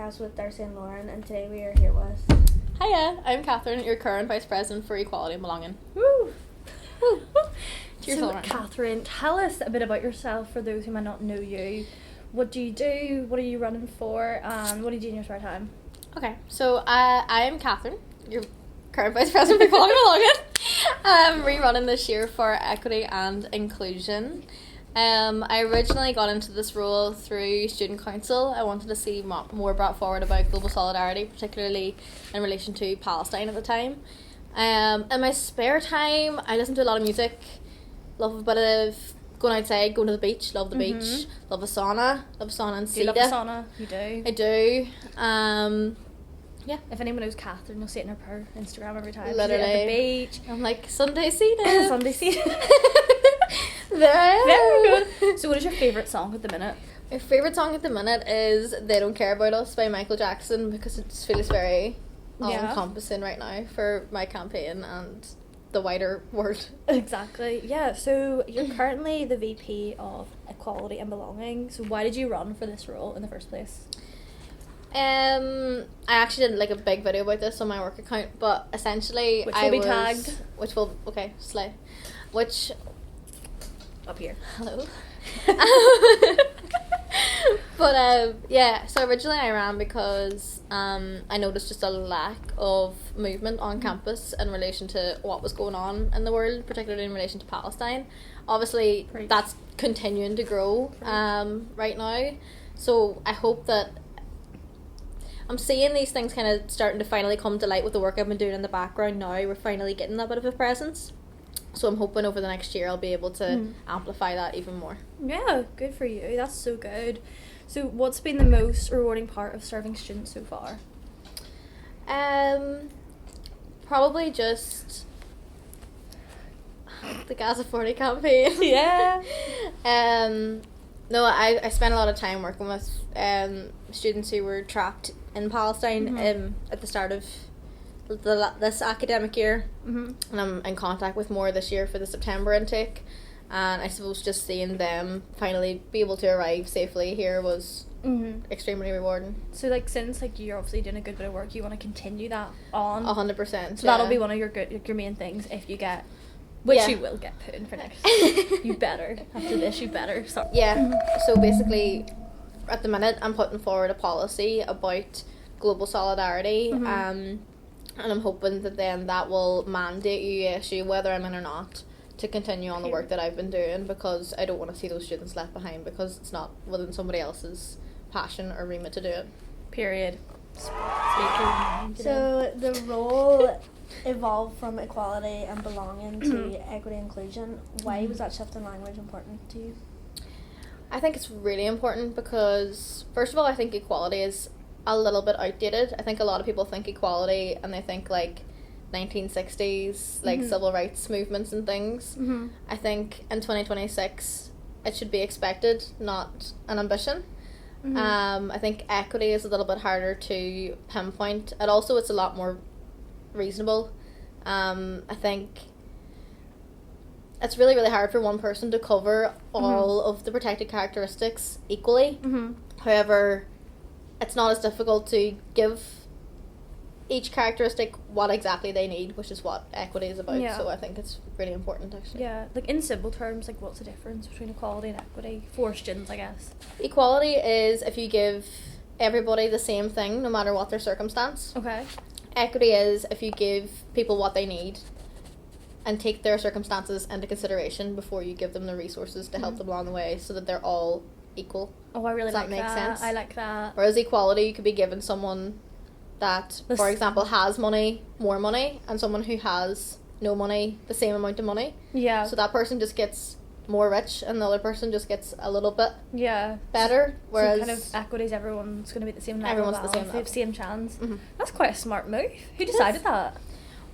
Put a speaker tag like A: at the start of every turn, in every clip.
A: podcast with Darcy and Lauren, and today we are here with...
B: Hiya, I'm Catherine, your current Vice President for Equality and Belonging.
A: Woo!
B: Woo! Cheers,
A: So,
B: Lauren.
A: Catherine, tell us a bit about yourself for those who might not know you. What do you do? What are you running for? And what do you do in your spare time?
B: Okay, so I am Catherine, your current Vice President for Equality and Belonging. I'm rerunning this year for Equity and Inclusion. I originally got into this role through Student Council. I wanted to see more brought forward about global solidarity, particularly in relation to Palestine at the time. In my spare time, I listen to a lot of music, love a bit of going outside, going to the beach, love the beach, love a sauna and
A: Do you love
B: Cedar.
A: a sauna? You do?
B: I do. Yeah.
A: If anyone knows Catherine, you'll see it in her Instagram every time.
B: Literally.
A: She's at the beach.
B: I'm like, Sunday Cedar.
A: Sunday Cedar.
B: Very
A: good. So what is your favourite song at the minute?
B: My favourite song at the minute is They Don't Care About Us by Michael Jackson, because it just feels very all-encompassing right now for my campaign and the wider world.
A: Exactly. Yeah, so you're currently the VP of Equality and Belonging. So why did you run for this role in the first place?
B: I actually did like a big video about this on my work account, but essentially
A: Which will be tagged.
B: Slay. Which
A: Up here.
B: hello. But so originally I ran because I noticed just a lack of movement on campus in relation to what was going on in the world, particularly in relation to Palestine. Obviously,
A: Preach.
B: that's continuing to grow right now. So I hope that I'm seeing these things kind of starting to finally come to light with the work I've been doing in the background now. We're finally getting that bit of a presence. So I'm hoping over the next year I'll be able to amplify that even more.
A: Yeah, good for you. That's so good. So what's been the most rewarding part of serving students so far?
B: Probably just the Gaza 40 campaign.
A: Yeah.
B: No, I spent a lot of time working with students who were trapped in Palestine at the start of this academic year, and I'm in contact with more this year for the September intake, and I suppose just seeing them finally be able to arrive safely here was extremely rewarding.
A: So since you're obviously doing a good bit of work, you want to continue that on?
B: 100%.
A: So that'll be one of your main things if you get, which you will get put in for next. You better. After this, you better. So.
B: Yeah, so basically at the minute I'm putting forward a policy about global solidarity, and I'm hoping that then that will mandate UASU, whether I'm in or not, to continue on the work that I've been doing, because I don't want to see those students left behind because it's not within somebody else's passion or remit to do it.
A: Period.
C: So the role evolved from equality and belonging to equity and inclusion. Why was that shift in language important to you?
B: I think it's really important because, first of all, I think equality is a little bit outdated. I think a lot of people think equality and they think 1960s civil rights movements and things. I think in 2026 it should be expected, not an ambition. I think equity is a little bit harder to pinpoint. And also it's a lot more reasonable. I think it's really, really hard for one person to cover all of the protected characteristics equally. However, it's not as difficult to give each characteristic what exactly they need, which is what equity is about.
A: Yeah.
B: So I think it's really important, actually.
A: Yeah, in simple terms, what's the difference between equality and equity for students, I guess?
B: Equality is if you give everybody the same thing, no matter what their circumstance.
A: Okay.
B: Equity is if you give people what they need and take their circumstances into consideration before you give them the resources to help them along the way, so that they're all equal.
A: Oh, I really
B: Does
A: like
B: that make
A: that.
B: sense?
A: I like that.
B: Whereas equality, you could be given someone that, for example, has money, more money, and someone who has no money, the same amount of money.
A: Yeah.
B: So that person just gets more rich and the other person just gets a little bit
A: Yeah.
B: better. Whereas
A: so kind of equity is everyone's going to be at the same level.
B: Everyone's the same
A: They have
B: level.
A: same chance.
B: Mhm.
A: That's quite a smart move. Who decided that?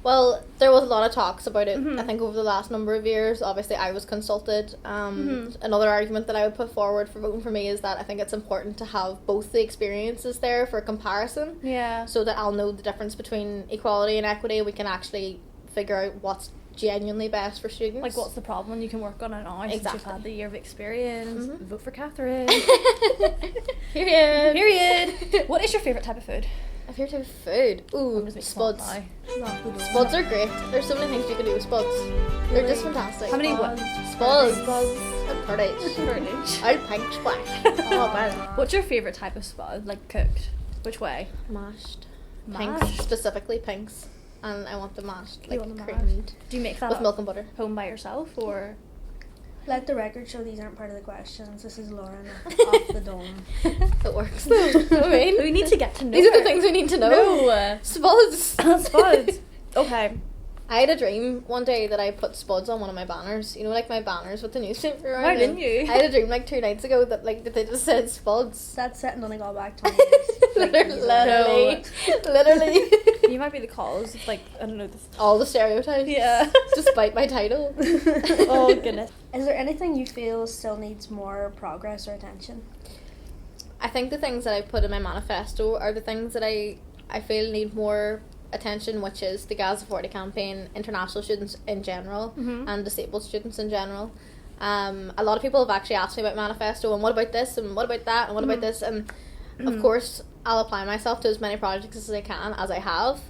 B: Well, there was a lot of talks about it, I think, over the last number of years. Obviously, I was consulted. Another argument that I would put forward for voting for me is that I think it's important to have both the experiences there for comparison.
A: Yeah.
B: So that I'll know the difference between equality and equity. We can actually figure out what's genuinely best for students.
A: Like, what's the problem? You can work on it now since you've
B: Exactly.
A: had the year of experience. Vote for Catherine.
B: Period.
A: Period. What is your favourite type of food?
B: My favourite type of food? Ooh,
A: I'm just making fun
B: spuds.
A: now.
B: Spuds are great. There's so many things you can do with spuds. They're just fantastic.
A: How many what?
B: Spuds.
A: Spuds.
B: And porridge.
A: Porridge.
B: I'll pink splash. Oh man.
A: What's your favourite type of spud? Like, cooked? Which way?
B: Mashed.
A: Mashed?
B: Pinks, specifically pinks. And I want them mashed,
A: You
B: like
A: want them
B: creamed.
A: Do you make that
B: With
A: up
B: milk and butter.
A: home by yourself, or?
C: Let the record show these aren't part of the questions. This is Lauren off the dome.
B: It works though. I mean,
A: We need to get to know
B: these are the
A: her.
B: things we need to know.
A: No.
B: Spuds.
A: Spuds. Okay.
B: I had a dream one day that I put spuds on one of my banners. You know, like my banners with the newspaper around
A: Why
B: them?
A: didn't you?
B: I had a dream like 2 nights ago that like that they just said spuds.
C: That's set and only go back 20 years.
B: Literally. Literally.
A: You might be the cause of, like, I don't know. This.
B: All the stereotypes.
A: Yeah.
B: Despite my title.
A: Oh, goodness.
C: Is there anything you feel still needs more progress or attention?
B: I think the things that I put in my manifesto are the things that I feel need more attention, which is the Gaza 40 campaign, international students in general, and disabled students in general. A lot of people have actually asked me about manifesto and what about this and what about that and what about this, and of course I'll apply myself to as many projects as I can, as I have.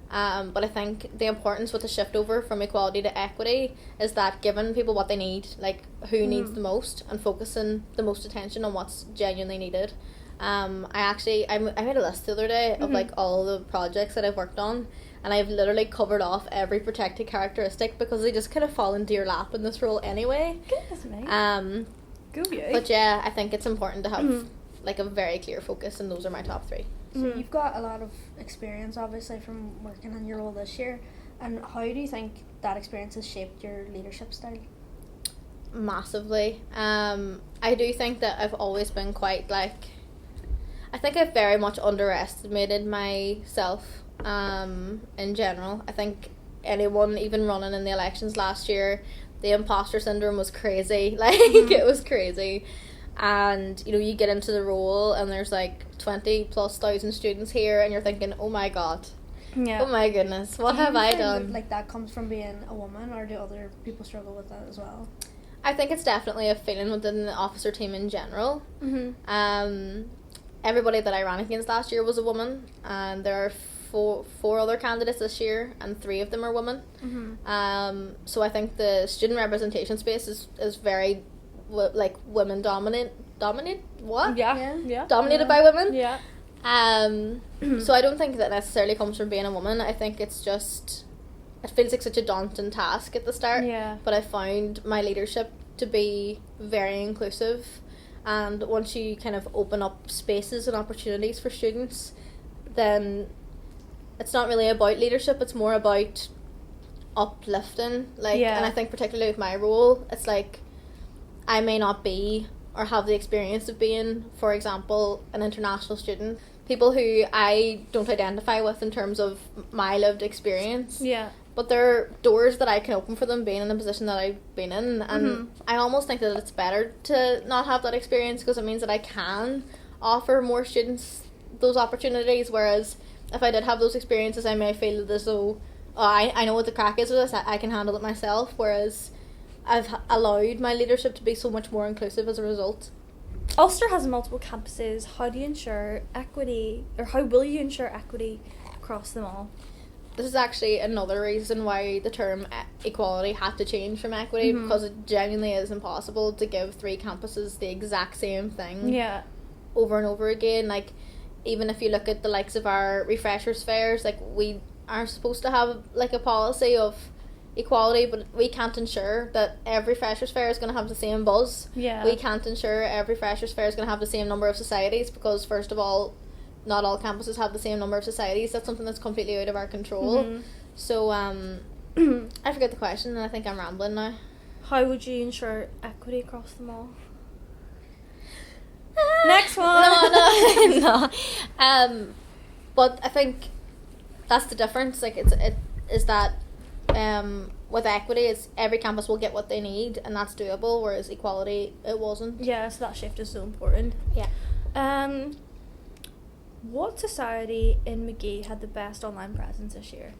B: But I think the importance with the shift over from equality to equity is that giving people what they need, like who needs the most, and focusing the most attention on what's genuinely needed. I made a list the other day of like all the projects that I've worked on, and I've literally covered off every protected characteristic because they just kind of fall into your lap in this role anyway.
A: Goodness me. Go you.
B: But yeah, I think it's important to have like a very clear focus, and those are my top 3.
C: So you've got a lot of experience, obviously, from working on your role this year. And how do you think that experience has shaped your leadership style?
B: Massively. I do think that I've always been quite like, I think I've very much underestimated myself in general. I think anyone even running in the elections last year, the imposter syndrome was crazy. Like, it was crazy. And, you know, you get into the role and there's like 20,000+ students here and you're thinking, oh my god,
A: Yeah.
B: oh my goodness, what
C: Do you
B: have I
C: find
B: done?
C: that, like, that comes from being a woman, or do other people struggle with that as well?
B: I think it's definitely a feeling within the officer team in general. Everybody that I ran against last year was a woman, and there are four other candidates this year, and 3 of them are women. So I think the student representation space is very like women dominated what?
A: Yeah.
B: Dominated by women.
A: Yeah.
B: So I don't think that necessarily comes from being a woman. I think it's just, it feels like such a daunting task at the start.
A: Yeah.
B: But I found my leadership to be very inclusive, and once you kind of open up spaces and opportunities for students, then it's not really about leadership, it's more about uplifting. Like,
A: Yeah.
B: and I think particularly with my role, it's like I may not be or have the experience of being, for example, an international student. People who I don't identify with in terms of my lived experience.
A: Yeah.
B: But there are doors that I can open for them being in the position that I've been in. And I almost think that it's better to not have that experience, because it means that I can offer more students those opportunities. Whereas if I did have those experiences, I may feel as though, oh, I know what the crack is with this, I can handle it myself. Whereas I've allowed my leadership to be so much more inclusive as a result.
A: Ulster has multiple campuses. How do you ensure equity, or how will you ensure equity across them all?
B: This is actually another reason why the term equality had to change from equity, because it genuinely is impossible to give 3 campuses the exact same thing
A: Yeah.
B: over and over again. Like, even if you look at the likes of our refreshers fairs, like, we are supposed to have like a policy of equality, but we can't ensure that every freshers fair is going to have the same buzz.
A: Yeah.
B: We can't ensure every freshers fair is going to have the same number of societies, because first of all, not all campuses have the same number of societies. That's something that's completely out of our control. So I forget the question, and I think I'm rambling now.
A: How would you ensure equity across them all? Next one.
B: No. But I think that's the difference. Like, it is that with equity, it's every campus will get what they need, and that's doable. Whereas equality, it wasn't.
A: Yeah, so that shift is so important.
B: Yeah.
A: What society in McGee had the best online presence this year?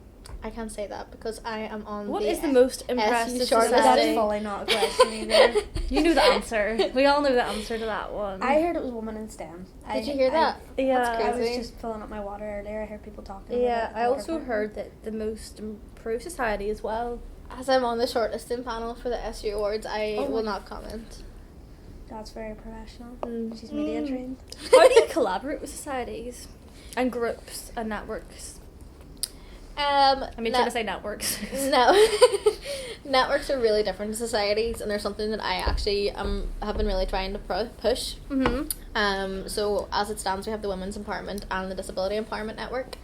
B: I can't say that because I am on
A: What
B: the
A: is the most impressive
B: shortlist.
C: That's
A: society?
C: fully not a question either.
A: You knew the answer. We all know the answer to that one.
C: I heard it was woman in STEM.
B: Did you hear that?
A: Yeah,
B: That's
C: I was
B: crazy.
C: just filling up my water earlier. I heard people talking about
A: Yeah,
C: it.
A: I also heard that the most improved society as well.
B: As I'm on the shortlisting panel for the SU Awards, I
A: Oh
B: will
A: my-
B: not comment.
C: That's very professional.
B: Mm.
C: She's media trained.
A: How do you collaborate with societies and groups and networks? I mean, trying to say networks.
B: No. Networks are really different to societies, and they're something that I actually have been really trying to push.
A: Mm-hmm.
B: So as it stands, we have the Women's Empowerment and the Disability Empowerment Network,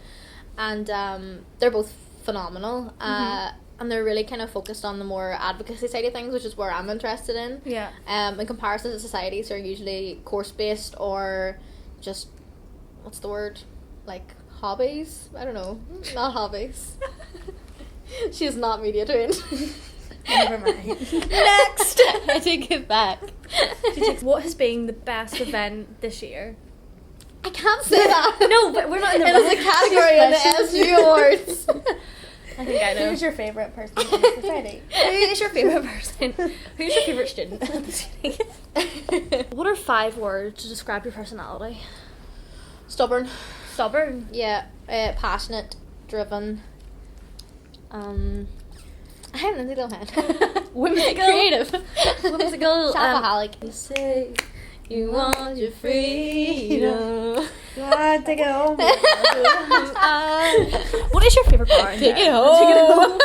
B: and they're both phenomenal. And they're really kind of focused on the more advocacy side of things, which is where I'm interested in.
A: Yeah.
B: In comparison to societies, are usually course based or just, what's the word, like hobbies? I don't know, not hobbies. She's not media trained.
C: Never mind.
B: Next, I take it back.
A: What has been the best event this year?
B: I can't say that.
A: No, but we're not in the.
B: It was a category in the SU Awards.
A: I think I know.
C: Who's your favourite person in the society?
A: Who is your favourite person? Who's your favourite student? What are 5 words to describe your personality?
B: Stubborn.
A: Stubborn.
B: Yeah. Passionate. Driven. I have nothing to hand.
A: Whimsical.
B: Creative.
A: Whimsical.
B: Shopaholic. You say you want your freedom.
C: God, take it home.
A: What is your favourite bar? in
B: Take
A: there?
B: it home.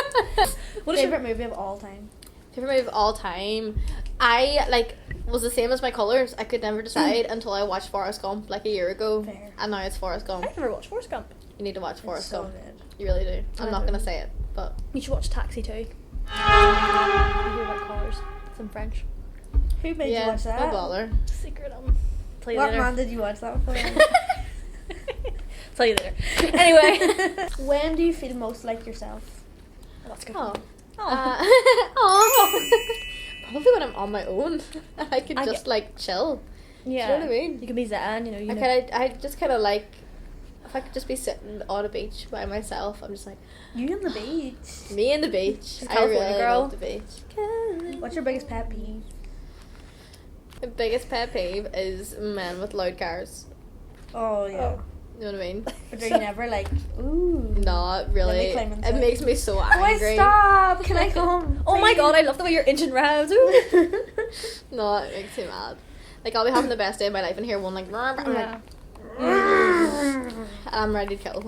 A: What is your
C: Favourite movie of all time?
B: Favorite movie of all time? I was the same as my colours. I could never decide until I watched Forrest Gump a year ago.
C: Fair.
B: And now it's Forrest Gump.
A: I've never watched Forrest Gump.
B: You need to watch Forrest
C: so
B: Gump.
C: good.
B: You really do. I'm not gonna say it, but
A: You should watch Taxi too. You hear about colours. It's in French.
C: Who made you
B: yeah,
C: watch that?
B: no bother.
A: Secret Tell you
C: What
A: later.
C: man did you watch that for?
A: Tell you later. Anyway.
C: When do you feel most like yourself?
A: That's good.
B: Oh.
A: Oh.
B: Probably when I'm on my own. I can
A: I
B: just chill.
A: Yeah.
B: Do you know what I mean?
A: You can be zen, you know.
B: I just kind of like, if I could just be sitting on a beach by myself, I'm just like,
C: You on the beach.
B: me and the beach.
A: She's a
B: I
A: California
B: really
A: girl.
B: love the beach.
C: What's your biggest pet peeve?
B: The biggest pet peeve is men with loud cars.
C: Oh yeah.
B: You know what I mean?
C: But are you never like, ooh?
B: Not
C: Let
B: really.
C: me climb
B: It
C: inside.
B: makes me so
C: Boy,
B: angry.
C: stop! Can I come?
A: Oh my
C: Please?
A: god, I love the way you're inching rounds.
B: No, it makes me mad. I'll be having the best day of my life and hear one I'm
A: Yeah.
B: and I'm ready to kill.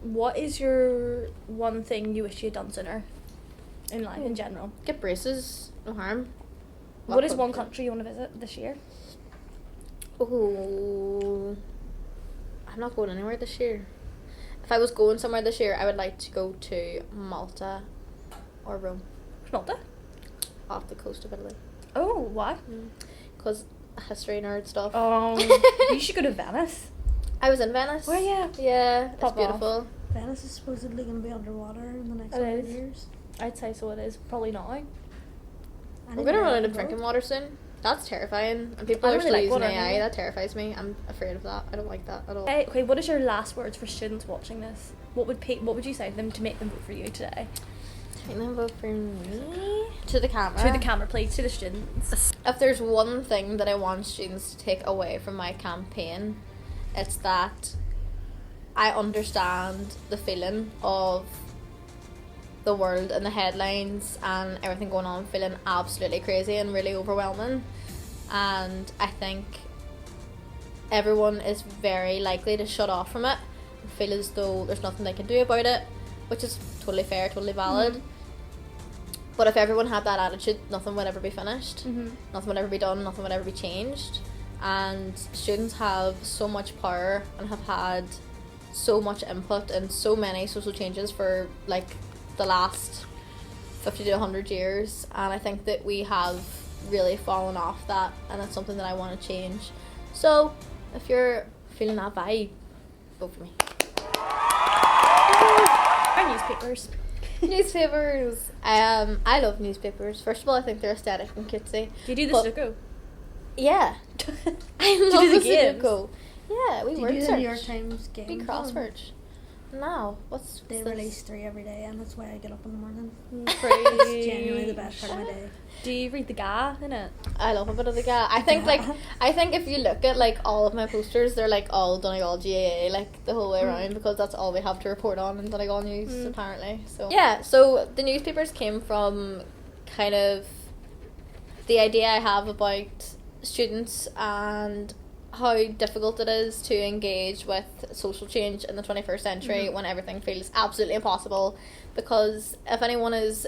A: What is your one thing you wish you had done sooner in life in general?
B: Get braces, no harm.
A: What is one country you want to visit this year?
B: Oh, I'm not going anywhere this year. If I was going somewhere this year, I would like to go to Malta or Rome,
A: Malta.
B: off the coast of Italy.
A: Oh, why?
B: Because history nerd stuff.
A: You should go to Venice.
B: I was in Venice.
A: Oh yeah.
B: Yeah, it's
A: Pop off.
B: beautiful.
C: Venice is supposedly going to be underwater in the next
A: It
C: 100
A: is.
C: years.
A: I'd say so. It is probably not.
B: We're gonna run out of drinking water soon. That's terrifying. And people
A: I
B: are
A: don't
B: still
A: really like
B: using
A: water
B: AI.
A: anyway.
B: That terrifies me. I'm afraid of that. I don't like that at all.
A: Okay, what is your last words for students watching this? What would you say to them to make them vote for you today?
B: Take them vote for me. To the camera.
A: To the camera, please. To the students.
B: If there's one thing that I want students to take away from my campaign, it's that I understand the feeling of the world and the headlines and everything going on feeling absolutely crazy and really overwhelming, and I think everyone is very likely to shut off from it and feel as though there's nothing they can do about it, which is totally fair, totally valid. But if everyone had that attitude, nothing would ever be finished, nothing would ever be done, nothing would ever be changed. And students have so much power and have had so much input and so many social changes for the last 50 to 100 years, and I think that we have really fallen off that, and it's something that I want to change. So if you're feeling that vibe, vote for me.
A: Our newspapers.
B: Newspapers. I love newspapers. First of all, I think they're aesthetic and cutesy.
A: Do you do the
B: But-
A: Sudoku?
B: Yeah. I
A: you
B: love
A: do
B: the
A: the games?
B: Sudoku. Yeah, we
C: Did
B: word
C: you do
B: search.
C: the New York Times game?
B: We crossword. No. What's
C: They
B: this?
C: release 3 every day, and that's why I get up in the morning.
A: Pretty.
C: It's genuinely the best part of my day.
A: Do you read the GA in it?
B: I love a bit of the GA. I think if you look at like all of my posters, they're like all Donegal GAA like the whole way around, because that's all we have to report on in Donegal News apparently. So yeah, so the newspapers came from kind of the idea I have about students and how difficult it is to engage with social change in the 21st century when everything feels absolutely impossible. Because if anyone is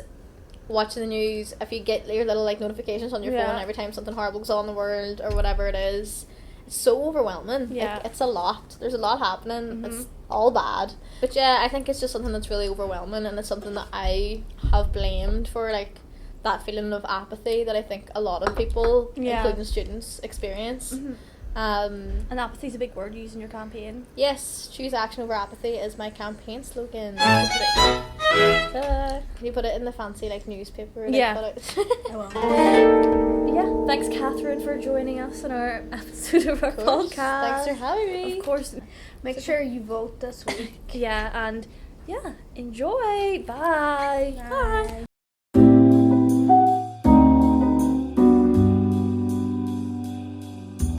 B: watching the news, if you get your little like notifications on your phone every time something horrible goes on in the world or whatever it is, it's so overwhelming. Like, it's a lot. There's a lot happening. It's all bad. But yeah, I think it's just something that's really overwhelming, and it's something that I have blamed for like that feeling of apathy that I think a lot of people, including students, experience.
A: And apathy's a big word used in your campaign.
B: Yes, choose action over apathy is my campaign slogan. Can you put it in the fancy like newspaper? Like,
A: Yeah. Yeah. Thanks, Catherine, for joining us on our episode of our podcast.
B: Thanks for having me.
A: Of course.
C: Make sure you vote this week.
A: Yeah, and enjoy. Bye.
C: Bye.